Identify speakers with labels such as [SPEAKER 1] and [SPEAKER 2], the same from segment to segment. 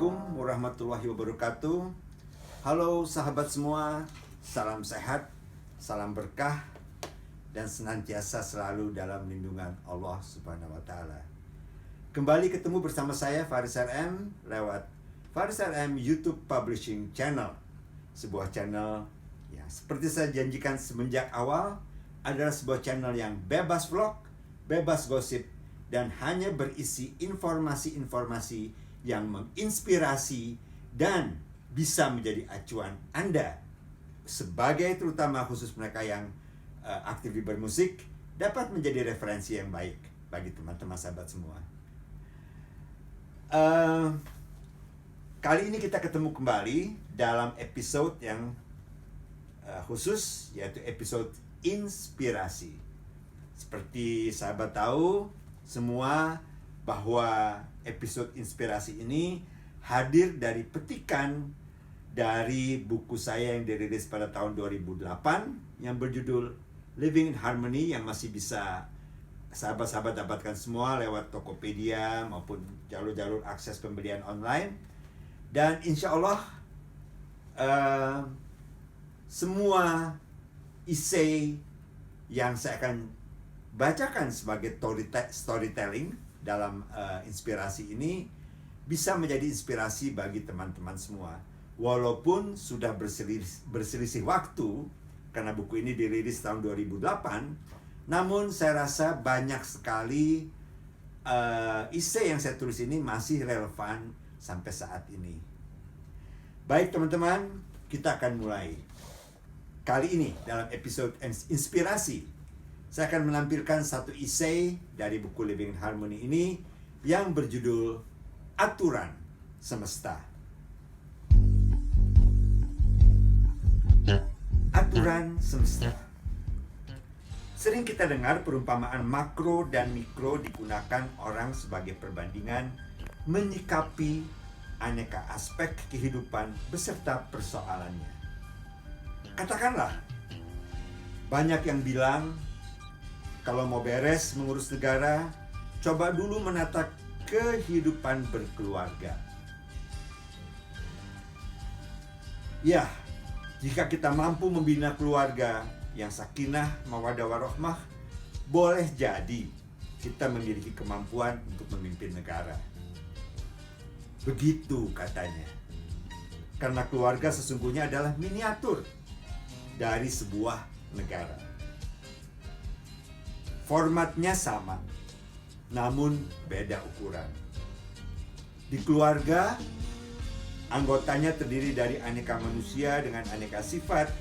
[SPEAKER 1] Assalamualaikum warahmatullahi wabarakatuh. Halo sahabat semua, salam sehat, salam berkah, dan senantiasa selalu dalam lindungan Allah Subhanahu wa Ta'ala. Kembali ketemu bersama saya Faris RM lewat Faris RM YouTube Publishing Channel. Sebuah channel yang seperti saya janjikan semenjak awal adalah sebuah channel yang bebas vlog, bebas gosip, dan hanya berisi informasi-informasi yang menginspirasi dan bisa menjadi acuan Anda sebagai terutama khusus mereka yang aktif di bermusik dapat menjadi referensi yang baik bagi teman-teman sahabat semua. Kali ini kita ketemu kembali dalam episode yang khusus, yaitu episode inspirasi. Seperti sahabat tahu semua bahwa episode inspirasi ini hadir dari petikan dari buku saya yang dirilis pada tahun 2008 yang berjudul Living in Harmony, yang masih bisa sahabat-sahabat dapatkan semua lewat Tokopedia maupun jalur-jalur akses pembelian online. Dan insya Allah semua essay yang saya akan bacakan sebagai storytelling dalam inspirasi ini bisa menjadi inspirasi bagi teman-teman semua. Walaupun sudah berselisih waktu karena buku ini dirilis tahun 2008, namun saya rasa banyak sekali essay yang saya tulis ini masih relevan sampai saat ini. Baik teman-teman, kita akan mulai. Kali ini dalam episode inspirasi saya akan menampilkan satu essay dari buku Living in Harmony ini yang berjudul Aturan Semesta. Aturan Semesta. Sering kita dengar perumpamaan makro dan mikro digunakan orang sebagai perbandingan menyikapi aneka aspek kehidupan beserta persoalannya. Katakanlah, banyak yang bilang kalau mau beres mengurus negara, coba dulu menata kehidupan berkeluarga. Ya, jika kita mampu membina keluarga yang sakinah, mawaddah warahmah, boleh jadi kita memiliki kemampuan untuk memimpin negara. Begitu katanya. Karena keluarga sesungguhnya adalah miniatur dari sebuah negara. Formatnya sama, namun beda ukuran. Di keluarga, anggotanya terdiri dari aneka manusia dengan aneka sifat,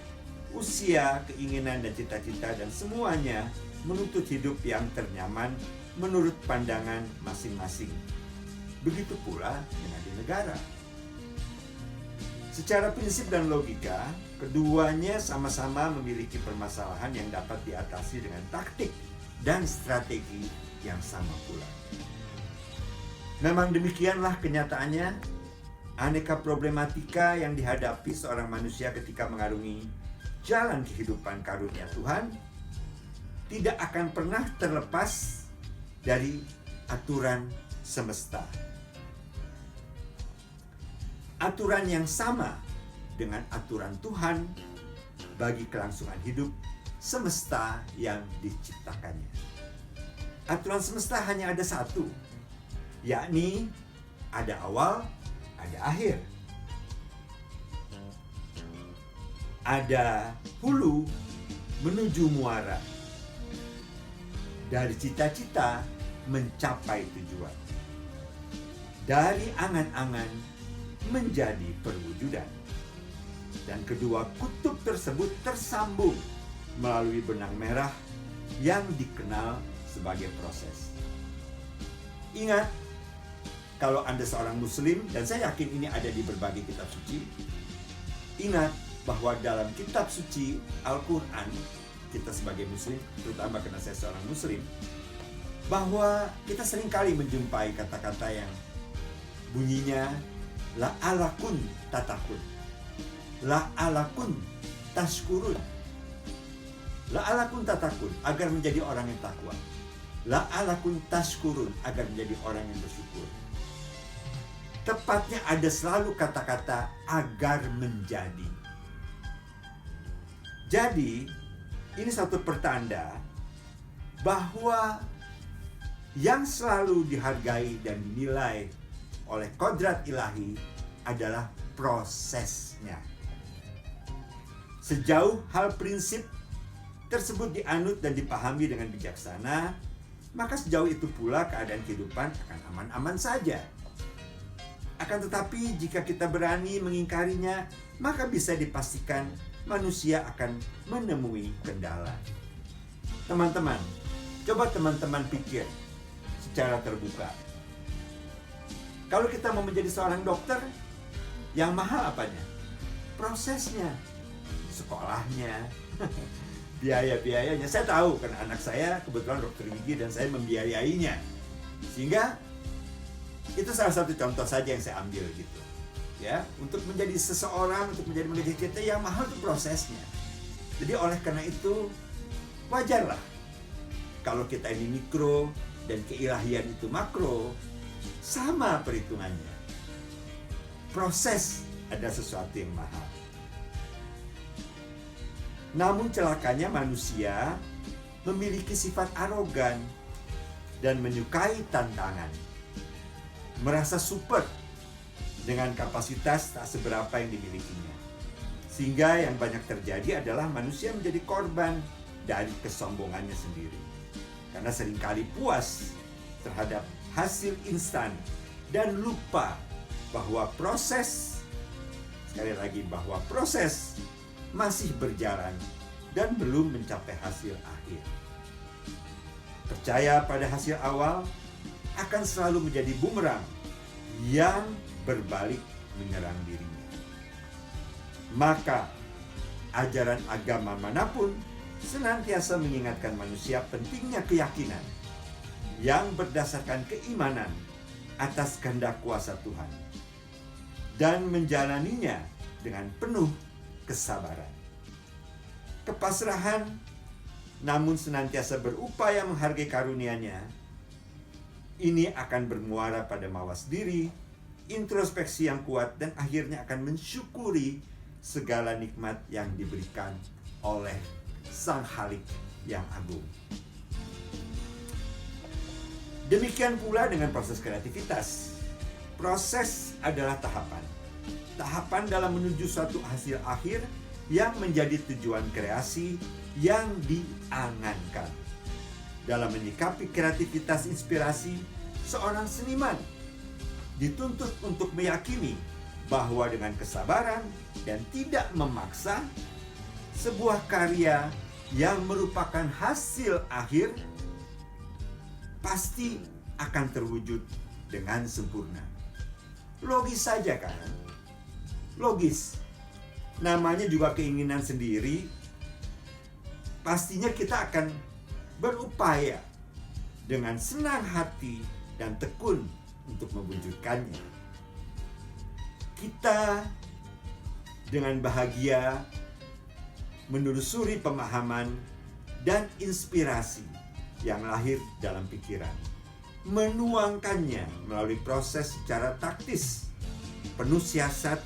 [SPEAKER 1] usia, keinginan, dan cita-cita, dan semuanya menuntut hidup yang ternyaman menurut pandangan masing-masing. Begitu pula dengan di negara. Secara prinsip dan logika, keduanya sama-sama memiliki permasalahan yang dapat diatasi dengan taktik dan strategi yang sama pula. Memang demikianlah kenyataannya, aneka problematika yang dihadapi seorang manusia ketika mengarungi jalan kehidupan karunia Tuhan tidak akan pernah terlepas dari aturan semesta. Aturan yang sama dengan aturan Tuhan bagi kelangsungan hidup semesta yang diciptakannya. Aturan semesta hanya ada satu, yakni ada awal, ada akhir. Ada hulu menuju muara. Dari cita-cita mencapai tujuan. Dari angan-angan menjadi perwujudan. Dan kedua kutub tersebut tersambung melalui benang merah yang dikenal sebagai proses. Ingat, kalau Anda seorang Muslim, dan saya yakin ini ada di berbagai kitab suci, ingat bahwa dalam kitab suci Al-Quran, kita sebagai Muslim, terutama karena saya seorang Muslim, bahwa kita seringkali menjumpai kata-kata yang bunyinya la'alakun tatakun, la'alakun tashkurun, la'alakun tatakun, agar menjadi orang yang takwa, la'alakun tashkurun, agar menjadi orang yang bersyukur. Tepatnya ada selalu kata-kata agar menjadi. Jadi, ini satu pertanda bahwa yang selalu dihargai dan dinilai oleh kodrat ilahi adalah prosesnya. Sejauh hal prinsip tersebut dianut dan dipahami dengan bijaksana, maka sejauh itu pula keadaan kehidupan akan aman-aman saja. Akan tetapi jika kita berani mengingkarinya, maka bisa dipastikan manusia akan menemui kendala. Teman-teman, coba teman-teman pikir secara terbuka. Kalau kita mau menjadi seorang dokter, yang mahal apanya? Prosesnya, sekolahnya, biaya-biayanya. Saya tahu karena anak saya kebetulan dokter gigi dan saya membiayainya. Sehingga itu salah satu contoh saja yang saya ambil gitu. Ya, untuk menjadi seseorang, untuk menjadi manusia kita, yang mahal itu prosesnya. Jadi oleh karena itu wajarlah kalau kita ini mikro dan keilahian itu makro, sama perhitungannya. Proses ada sesuatu yang mahal. Namun celakanya manusia memiliki sifat arogan dan menyukai tantangan. Merasa super dengan kapasitas tak seberapa yang dimilikinya. Sehingga yang banyak terjadi adalah manusia menjadi korban dari kesombongannya sendiri. Karena seringkali puas terhadap hasil instan dan lupa bahwa proses, sekali lagi bahwa proses masih berjalan dan belum mencapai hasil akhir. Percaya pada hasil awal akan selalu menjadi bumerang yang berbalik menyerang dirinya. Maka ajaran agama manapun senantiasa mengingatkan manusia pentingnya keyakinan yang berdasarkan keimanan atas kehendak kuasa Tuhan dan menjalaninya dengan penuh kesabaran. Kepasrahan namun senantiasa berupaya menghargai karunia-Nya, ini akan bermuara pada mawas diri, introspeksi yang kuat, dan akhirnya akan mensyukuri segala nikmat yang diberikan oleh Sang Khalik yang agung. Demikian pula dengan proses kreativitas. Proses adalah tahapan. Tahapan dalam menuju suatu hasil akhir yang menjadi tujuan kreasi yang diangankan. Dalam menyikapi kreativitas inspirasi, seorang seniman dituntut untuk meyakini bahwa dengan kesabaran dan tidak memaksa, sebuah karya yang merupakan hasil akhir pasti akan terwujud dengan sempurna. Logis saja kan? Logis. Namanya juga keinginan sendiri. Pastinya kita akan berupaya dengan senang hati dan tekun untuk mewujudkannya. Kita dengan bahagia menelusuri pemahaman dan inspirasi yang lahir dalam pikiran, menuangkannya melalui proses secara taktis, penuh siasat,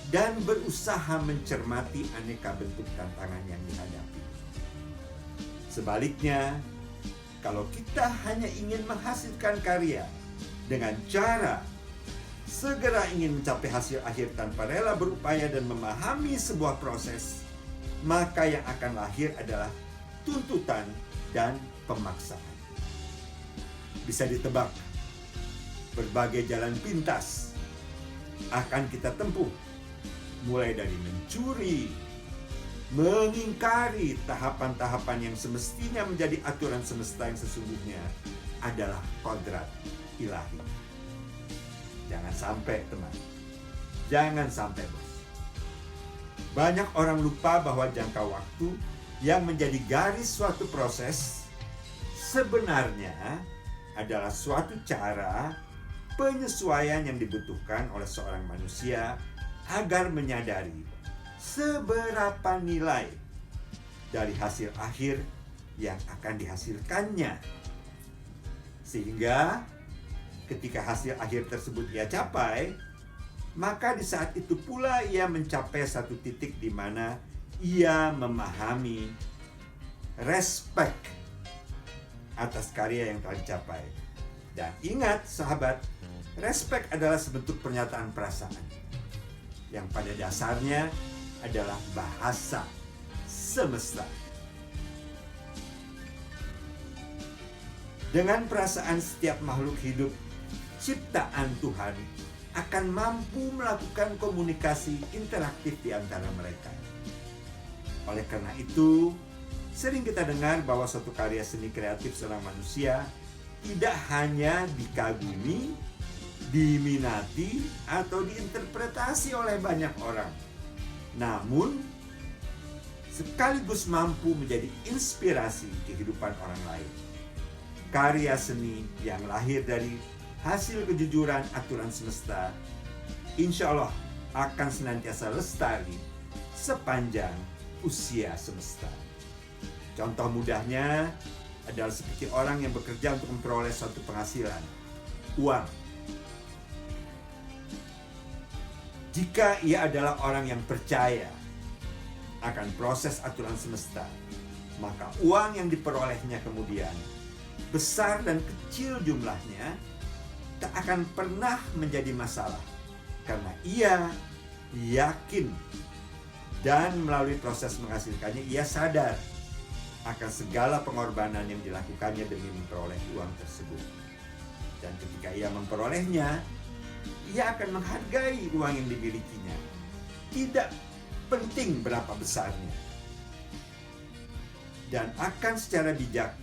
[SPEAKER 1] dan berusaha mencermati aneka bentuk tantangan yang dihadapi. Sebaliknya, kalau kita hanya ingin menghasilkan karya dengan cara segera ingin mencapai hasil akhir tanpa rela berupaya dan memahami sebuah proses, maka yang akan lahir adalah tuntutan dan pemaksaan. Bisa ditebak, berbagai jalan pintas akan kita tempuh, mulai dari mencuri, mengingkari tahapan-tahapan yang semestinya menjadi aturan semesta yang sesungguhnya adalah kodrat ilahi. Jangan sampai, teman. Jangan sampai, bos. Banyak orang lupa bahwa jangka waktu yang menjadi garis suatu proses sebenarnya adalah suatu cara penyesuaian yang dibutuhkan oleh seorang manusia agar menyadari seberapa nilai dari hasil akhir yang akan dihasilkannya. Sehingga ketika hasil akhir tersebut ia capai, maka di saat itu pula ia mencapai satu titik di mana ia memahami respect atas karya yang telah dicapai. Dan ingat sahabat, respect adalah sebentuk pernyataan perasaan yang pada dasarnya adalah bahasa semesta. Dengan perasaan setiap makhluk hidup ciptaan Tuhan akan mampu melakukan komunikasi interaktif di antara mereka. Oleh karena itu, sering kita dengar bahwa suatu karya seni kreatif seorang manusia tidak hanya dikagumi, diminati, atau diinterpretasi oleh banyak orang, namun sekaligus mampu menjadi inspirasi kehidupan orang lain. Karya seni yang lahir dari hasil kejujuran aturan semesta, insya Allah akan senantiasa lestari sepanjang usia semesta. Contoh mudahnya adalah seperti orang yang bekerja untuk memperoleh suatu penghasilan, uang. Jika ia adalah orang yang percaya akan proses aturan semesta, maka uang yang diperolehnya kemudian, besar dan kecil jumlahnya, tak akan pernah menjadi masalah. Karena ia yakin dan melalui proses menghasilkannya, ia sadar akan segala pengorbanan yang dilakukannya demi memperoleh uang tersebut. Dan ketika ia memperolehnya, ia akan menghargai uang yang dimilikinya. Tidak penting berapa besarnya. Dan akan secara bijak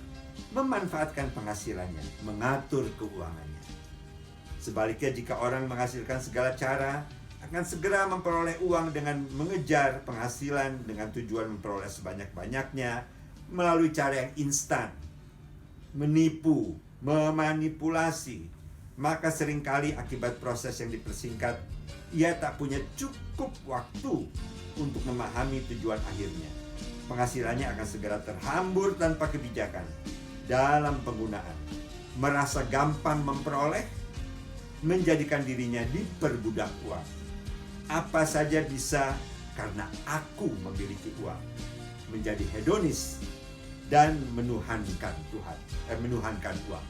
[SPEAKER 1] memanfaatkan penghasilannya, mengatur keuangannya. Sebaliknya, jika orang menghasilkan segala cara, akan segera memperoleh uang dengan mengejar penghasilan dengan tujuan memperoleh sebanyak-banyaknya melalui cara yang instan, menipu, memanipulasi, maka seringkali akibat proses yang dipersingkat, ia tak punya cukup waktu untuk memahami tujuan akhirnya. Penghasilannya akan segera terhambur tanpa kebijakan dalam penggunaan, merasa gampang memperoleh, menjadikan dirinya diperbudak uang. Apa saja bisa karena aku memiliki uang, menjadi hedonis dan menuhankan Tuhan, menuhankan uang.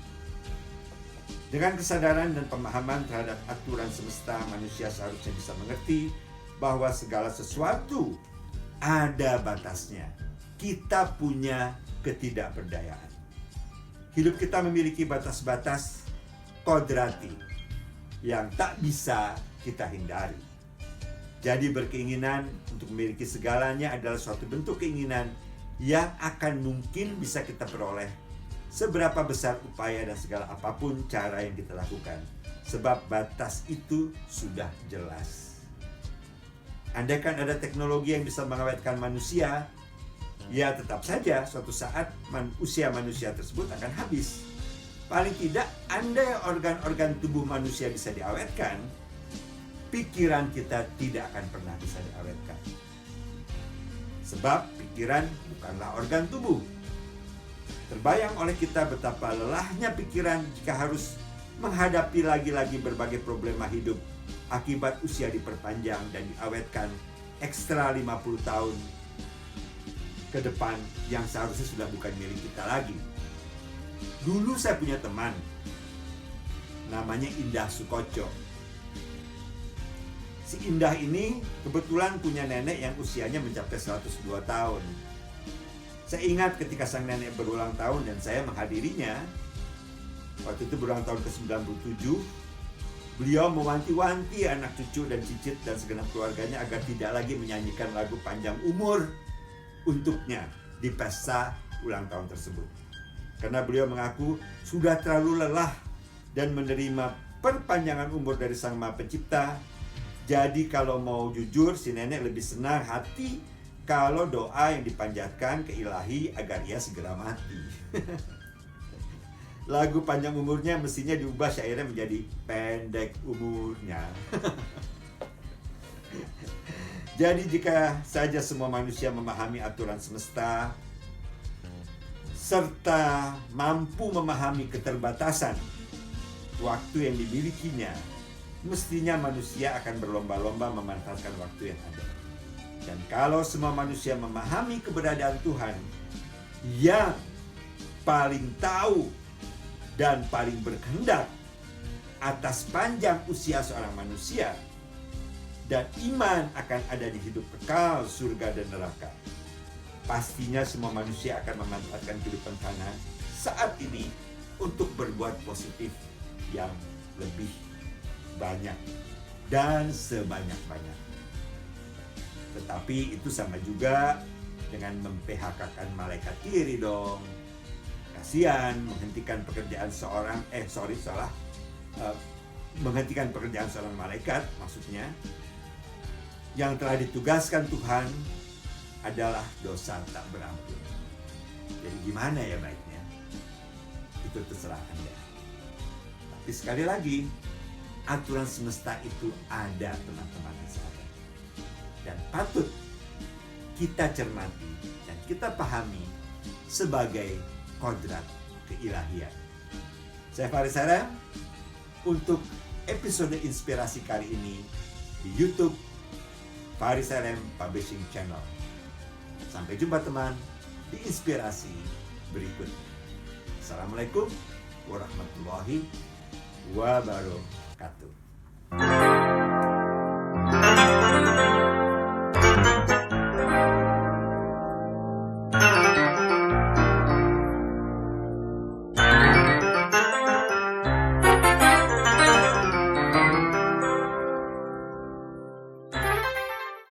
[SPEAKER 1] Dengan kesadaran dan pemahaman terhadap aturan semesta, manusia seharusnya bisa mengerti bahwa segala sesuatu ada batasnya. Kita punya ketidakberdayaan. Hidup kita memiliki batas-batas kodrati yang tak bisa kita hindari. Jadi berkeinginan untuk memiliki segalanya adalah suatu bentuk keinginan yang akan mungkin bisa kita peroleh seberapa besar upaya dan segala apapun cara yang kita lakukan. Sebab batas itu sudah jelas. Andaikan ada teknologi yang bisa mengawetkan manusia, ya tetap saja suatu saat usia manusia tersebut akan habis. Paling tidak, andai organ-organ tubuh manusia bisa diawetkan, pikiran kita tidak akan pernah bisa diawetkan. Sebab pikiran bukanlah organ tubuh. Terbayang oleh kita betapa lelahnya pikiran jika harus menghadapi lagi-lagi berbagai problema hidup akibat usia diperpanjang dan diawetkan ekstra 50 tahun ke depan yang seharusnya sudah bukan milik kita lagi. Dulu saya punya teman, namanya Indah Sukoco. Si Indah ini kebetulan punya nenek yang usianya mencapai 102 tahun. Saya ingat ketika sang nenek berulang tahun dan saya menghadirinya. Waktu itu berulang tahun ke-97. Beliau mewanti-wanti anak cucu dan cicit dan segenap keluarganya agar tidak lagi menyanyikan lagu panjang umur untuknya di pesta ulang tahun tersebut. Karena beliau mengaku sudah terlalu lelah dan menerima perpanjangan umur dari Sang Maha Pencipta. Jadi kalau mau jujur, si nenek lebih senang hati kalau doa yang dipanjatkan ke Ilahi agar ia segera mati. Lagu panjang umurnya mestinya diubah syairnya menjadi pendek umurnya. Jadi jika saja semua manusia memahami aturan semesta serta mampu memahami keterbatasan waktu yang dimilikinya, mestinya manusia akan berlomba-lomba memanfaatkan waktu yang ada. Dan kalau semua manusia memahami keberadaan Tuhan yang paling tahu dan paling berkehendak atas panjang usia seorang manusia, dan iman akan ada di hidup kekal, surga dan neraka, pastinya semua manusia akan memanfaatkan kehidupan fana saat ini untuk berbuat positif yang lebih banyak dan sebanyak-banyak. Tetapi itu sama juga dengan mem-PHK-kan malaikat kiri dong. Kasihan menghentikan pekerjaan menghentikan pekerjaan seorang malaikat, maksudnya yang telah ditugaskan Tuhan adalah dosa tak berampun. Jadi gimana ya baiknya? Itu terserah Anda. Tapi sekali lagi, aturan semesta itu ada, teman-teman sahabat, dan patut kita cermati dan kita pahami sebagai kodrat keilahian. Saya Faris Saram untuk episode inspirasi kali ini di YouTube Faris Saram Publishing Channel. Sampai jumpa teman di inspirasi berikutnya. Assalamualaikum warahmatullahi wabarakatuh.